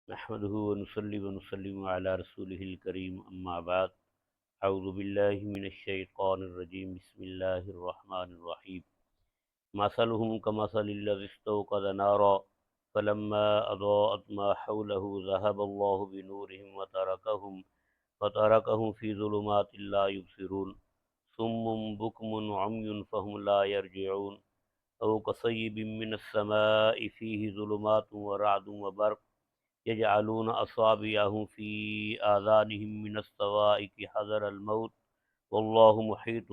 نحمده ونصلي ونسلم على رسوله الكريم أما بعد أعوذ بالله من الشيطان الرجيم بسم الله الرحمن الرحيم مثلهم كمثل الذي استوقد نارا فلما أضاءت ما حوله ذهب الله بنورهم وتركهم في ظلمات لا يبصرون صم بكم عمي فهم لا يرجعون أو كصيب من السماء فيه ظلمات ورعد وبرق يجعلون أصابعهم في آذانهم من الصواعق حذر الموت والله محيط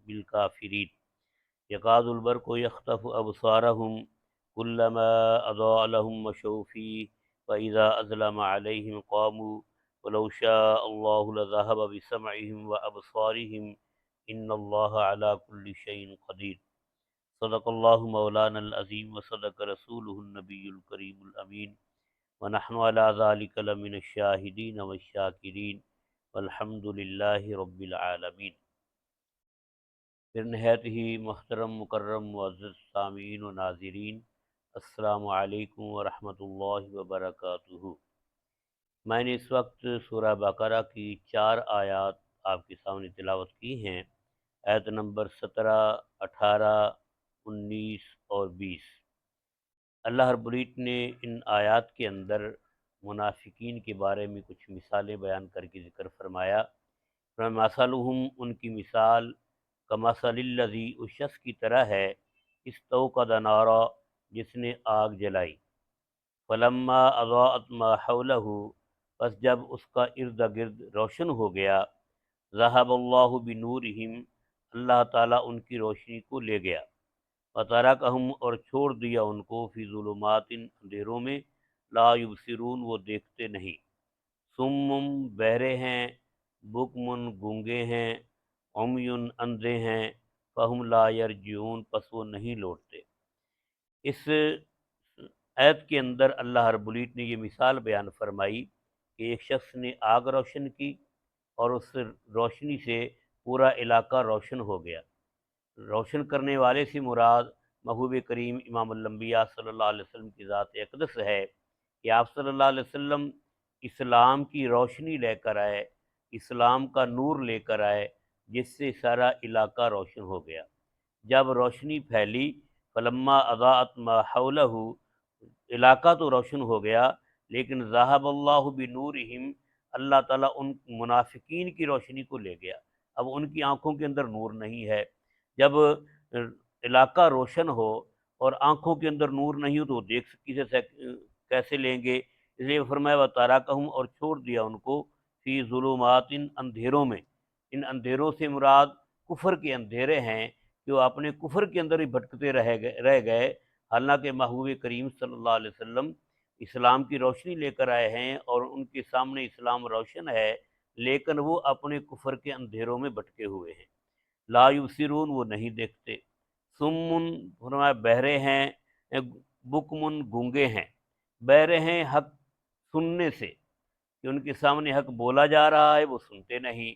بالكافرين يكاد البرق يخطف أبصارهم كلما أضاء لهم مشوا فيه فإذا أظلم عليهم قاموا ولو شاء الله لذهب بسمعهم وأبصارهم إن الله على كل شيء قدير صدق الله مولانا العظيم وصدق رسوله النبي الكريم الأمين ونحن على ذلك لمن الشاہدین والشاکرین والحمد للہ رب العالمین۔ پھر نہایت ہی محترم مکرم معزز سامعین و ناظرین، السلام علیکم ورحمۃ اللہ وبرکاتہ۔ میں نے اس وقت سورہ بقرہ کی 4 آیات آپ کے سامنے تلاوت کی ہیں، آیت نمبر 17، 18، 19 اور 20۔ اللہ رب العزت نے ان آیات کے اندر منافقین کے بارے میں کچھ مثالیں بیان کر کے ذکر فرمایا۔ مثلہم، ان کی مثال، کمثل الذی، اس شخص کی طرح ہے، استوقد نارا، جس نے آگ جلائی، فلما اضاءت ما حولہ، پس جب اس کا ارد گرد روشن ہو گیا، ذہب اللہ بنورہم، اللہ تعالیٰ ان کی روشنی کو لے گیا، وترکہم، اور چھوڑ دیا ان کو، فی ظلمات، اندھیروں میں، لا یبصرون، وہ دیکھتے نہیں، صم، بہرے ہیں، بکم، گونگے ہیں، عمی، اندھے ہیں، فہم لا یرجعون، پس وہ نہیں لوٹتے۔ اس آیت کے اندر اللہ رب العزت نے یہ مثال بیان فرمائی کہ ایک شخص نے آگ روشن کی اور اس روشنی سے پورا علاقہ روشن ہو گیا۔ روشن کرنے والے سے مراد محبوب کریم امام الانبیاء صلی اللہ علیہ وسلم کی ذات اقدس ہے کہ آپ صلی اللہ علیہ وسلم اسلام کی روشنی لے کر آئے، اسلام کا نور لے کر آئے، جس سے سارا علاقہ روشن ہو گیا۔ جب روشنی پھیلی، فلما اضاءت ما حولہ، علاقہ تو روشن ہو گیا، لیکن ذہب اللہ بنورہم، اللہ تعالیٰ ان منافقین کی روشنی کو لے گیا۔ اب ان کی آنکھوں کے اندر نور نہیں ہے۔ جب علاقہ روشن ہو اور آنکھوں کے اندر نور نہیں ہو تو وہ دیکھ کیسے لیں گے؟ اس لیے فرمایا وَتَرَکَهُمْ، اور چھوڑ دیا ان کو، فی ظلمات، اندھیروں میں۔ ان اندھیروں سے مراد کفر کے اندھیرے ہیں، جو اپنے کفر کے اندر ہی بھٹکتے رہ گئے، حالانکہ محبوب کریم صلی اللہ علیہ وسلم اسلام کی روشنی لے کر آئے ہیں اور ان کے سامنے اسلام روشن ہے، لیکن وہ اپنے کفر کے اندھیروں میں بھٹکے ہوئے ہیں۔ لا یبصرون، وہ نہیں دیکھتے۔ سمن، فرمایا بہرے ہیں، بکمن، گونگے ہیں۔ بہرے ہیں حق سننے سے، کہ ان کے سامنے حق بولا جا رہا ہے وہ سنتے نہیں۔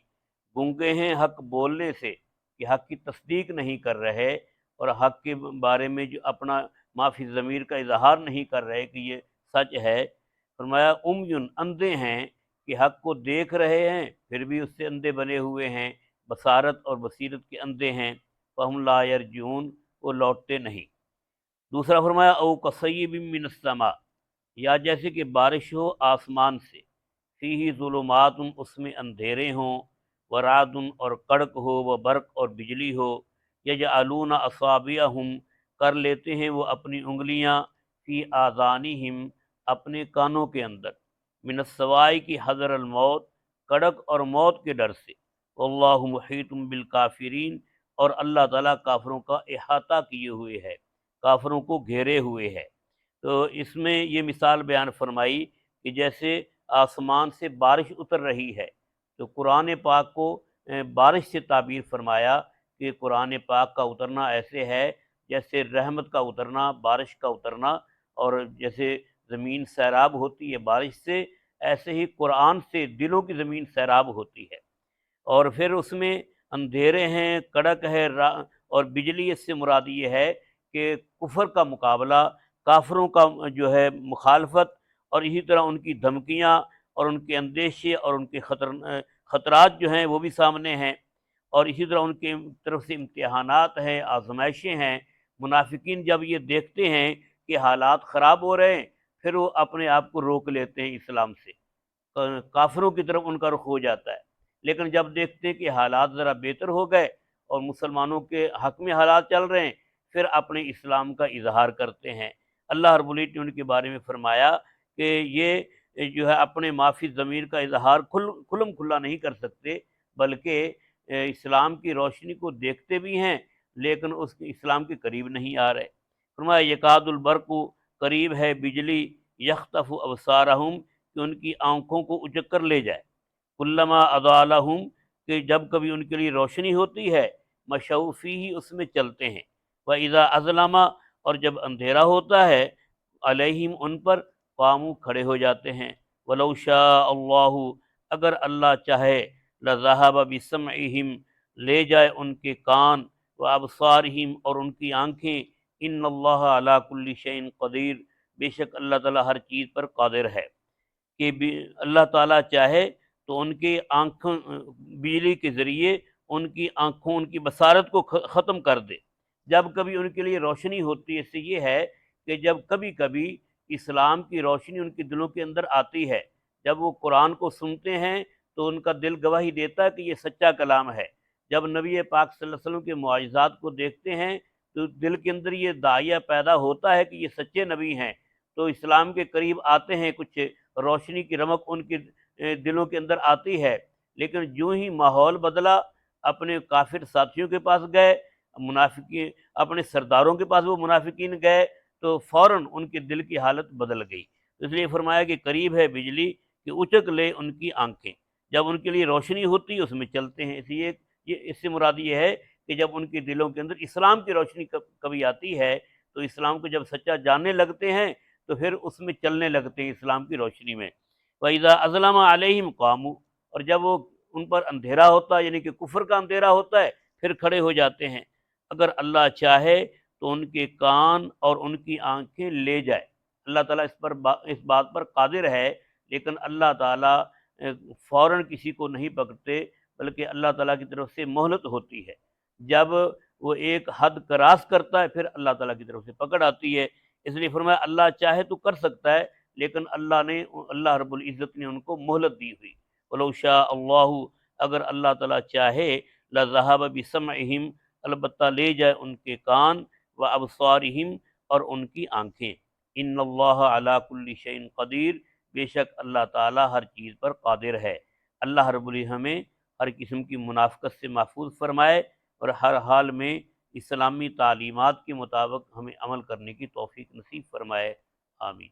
گونگے ہیں حق بولنے سے، کہ حق کی تصدیق نہیں کر رہے اور حق کے بارے میں جو اپنا معافی ضمیر کا اظہار نہیں کر رہے کہ یہ سچ ہے۔ فرمایا امیٌ، اندھے ہیں، کہ حق کو دیکھ رہے ہیں پھر بھی اس سے اندھے بنے ہوئے ہیں، بصارت اور بصیرت کے اندھے ہیں، فہم لا یرجعون، وہ لوٹتے نہیں۔ دوسرا فرمایا او کصیب من السماء، یا جیسے کہ بارش ہو آسمان سے، فیہ ظلمات، اس میں اندھیرے ہوں، ورعد، اور کڑک ہو، وبرق، اور بجلی ہو، یجعلون اصابعہم، کر لیتے ہیں وہ اپنی انگلیاں، فی آذانہم، اپنے کانوں کے اندر، من الصواعق، حذر الموت، کڑک اور موت کے ڈر سے، واللہ محیط بالکافرین، اور اللہ تعالیٰ کافروں کا احاطہ کیے ہوئے ہے، کافروں کو گھیرے ہوئے ہے۔ تو اس میں یہ مثال بیان فرمائی کہ جیسے آسمان سے بارش اتر رہی ہے، تو قرآن پاک کو بارش سے تعبیر فرمایا کہ قرآن پاک کا اترنا ایسے ہے جیسے رحمت کا اترنا، بارش کا اترنا، اور جیسے زمین سیراب ہوتی ہے بارش سے، ایسے ہی قرآن سے دلوں کی زمین سیراب ہوتی ہے۔ اور پھر اس میں اندھیرے ہیں، کڑک ہے، اور بجلی، اس سے مراد یہ ہے کہ کفر کا مقابلہ، کافروں کا جو ہے مخالفت، اور اسی طرح ان کی دھمکیاں اور ان کے اندیشے اور ان کے خطرات جو ہیں وہ بھی سامنے ہیں، اور اسی طرح ان کے طرف سے امتحانات ہیں، آزمائشیں ہیں۔ منافقین جب یہ دیکھتے ہیں کہ حالات خراب ہو رہے ہیں، پھر وہ اپنے آپ کو روک لیتے ہیں اسلام سے، کافروں کی طرف ان کا رخ ہو جاتا ہے۔ لیکن جب دیکھتے ہیں کہ حالات ذرا بہتر ہو گئے اور مسلمانوں کے حق میں حالات چل رہے ہیں، پھر اپنے اسلام کا اظہار کرتے ہیں۔ اللہ رب العزت نے ان کے بارے میں فرمایا کہ یہ جو ہے اپنے معافی ضمیر کا اظہار کھلم کھلا نہیں کر سکتے، بلکہ اسلام کی روشنی کو دیکھتے بھی ہیں لیکن اس کے اسلام کے قریب نہیں آ رہے۔ فرمایا یکاد البرق، قریب ہے بجلی، یخطف ابصارہم، کہ ان کی آنکھوں کو اچک کر لے جائے، کلما اضاء لہم، کہ جب کبھی ان کے لیے روشنی ہوتی ہے، مشوا فیہ، اس میں چلتے ہیں، وَإِذَا أَظْلَمَ، اور جب اندھیرا ہوتا ہے، علیہم، ان پر، قاموا، کھڑے ہو جاتے ہیں۔ وَلَوْ شَاءَ اللَّهُ، اگر اللہ چاہے، لَذَهَبَ بِسَمْعِهِمْ، لے جائے ان کے کان، وَأَبْصَارِهِمْ، اور ان کی آنکھیں، إِنَّ اللَّهَ عَلَى كُلِّ شَيْءٍ قَدِيرٌ، بے شک اللہ تعالیٰ ہر چیز پر قادر ہے۔ کہ اللہ تعالیٰ چاہے تو ان کی آنکھوں، بجلی کے ذریعے ان کی آنکھوں، ان کی بصارت کو ختم کر دے۔ جب کبھی ان کے لیے روشنی ہوتی ہے، اس سے یہ ہے کہ جب کبھی کبھی اسلام کی روشنی ان کے دلوں کے اندر آتی ہے، جب وہ قرآن کو سنتے ہیں تو ان کا دل گواہی دیتا ہے کہ یہ سچا کلام ہے۔ جب نبی پاک صلی اللہ علیہ وسلم کے معجزات کو دیکھتے ہیں تو دل کے اندر یہ داعیہ پیدا ہوتا ہے کہ یہ سچے نبی ہیں، تو اسلام کے قریب آتے ہیں، کچھ روشنی کی رمق ان کے دلوں کے اندر آتی ہے۔ لیکن جو ہی ماحول بدلا، اپنے کافر ساتھیوں کے پاس گئے، منافقین اپنے سرداروں کے پاس وہ منافقین گئے، تو فوراً ان کے دل کی حالت بدل گئی۔ اس لیے فرمایا کہ قریب ہے بجلی کہ اچک لے ان کی آنکھیں، جب ان کے لیے روشنی ہوتی ہے اس میں چلتے ہیں۔ اس لیے اس سے مراد یہ ہے کہ جب ان کے دلوں کے اندر اسلام کی روشنی کبھی آتی ہے تو اسلام کو جب سچا جاننے لگتے ہیں تو پھر اس میں چلنے لگتے ہیں، اسلام کی روشنی میں۔ وَإِذَا أَظْلَمَ عَلَيْهِمْ قَامُوا، اور جب وہ ان پر اندھیرا ہوتا ہے، یعنی کہ کفر کا اندھیرا ہوتا ہے، پھر کھڑے ہو جاتے ہیں۔ اگر اللہ چاہے تو ان کے کان اور ان کی آنکھیں لے جائے۔ اللہ تعالیٰ اس بات پر قادر ہے، لیکن اللہ تعالیٰ فوراً کسی کو نہیں پکڑتے، بلکہ اللہ تعالیٰ کی طرف سے مہلت ہوتی ہے۔ جب وہ ایک حد کراس کرتا ہے، پھر اللہ تعالیٰ کی طرف سے پکڑ آتی ہے۔ اس لیے فرمایا اللہ چاہے تو کر سکتا ہے، لیکن اللہ رب العزت نے ان کو مہلت دی ہوئی۔ وَلَوْ شَاءَ اللَّهُ، اگر اللہ تعالیٰ چاہے، لَذَهَبَ بِسَمْعِهِمْ، البتہ لے جائے ان کے کان، وَأَبْصَارِهِمْ، اور ان کی آنکھیں۔ إِنَّ اللَّهَ عَلَى كُلِّ شَيْءٍ قَدِيرٌ، بے شک اللہ تعالیٰ ہر چیز پر قادر ہے۔ اللہ رب العزت ہمیں ہر قسم کی منافقت سے محفوظ فرمائے اور ہر حال میں اسلامی تعلیمات کے مطابق ہمیں عمل کرنے کی توفیق نصیب فرمائے۔ آمین۔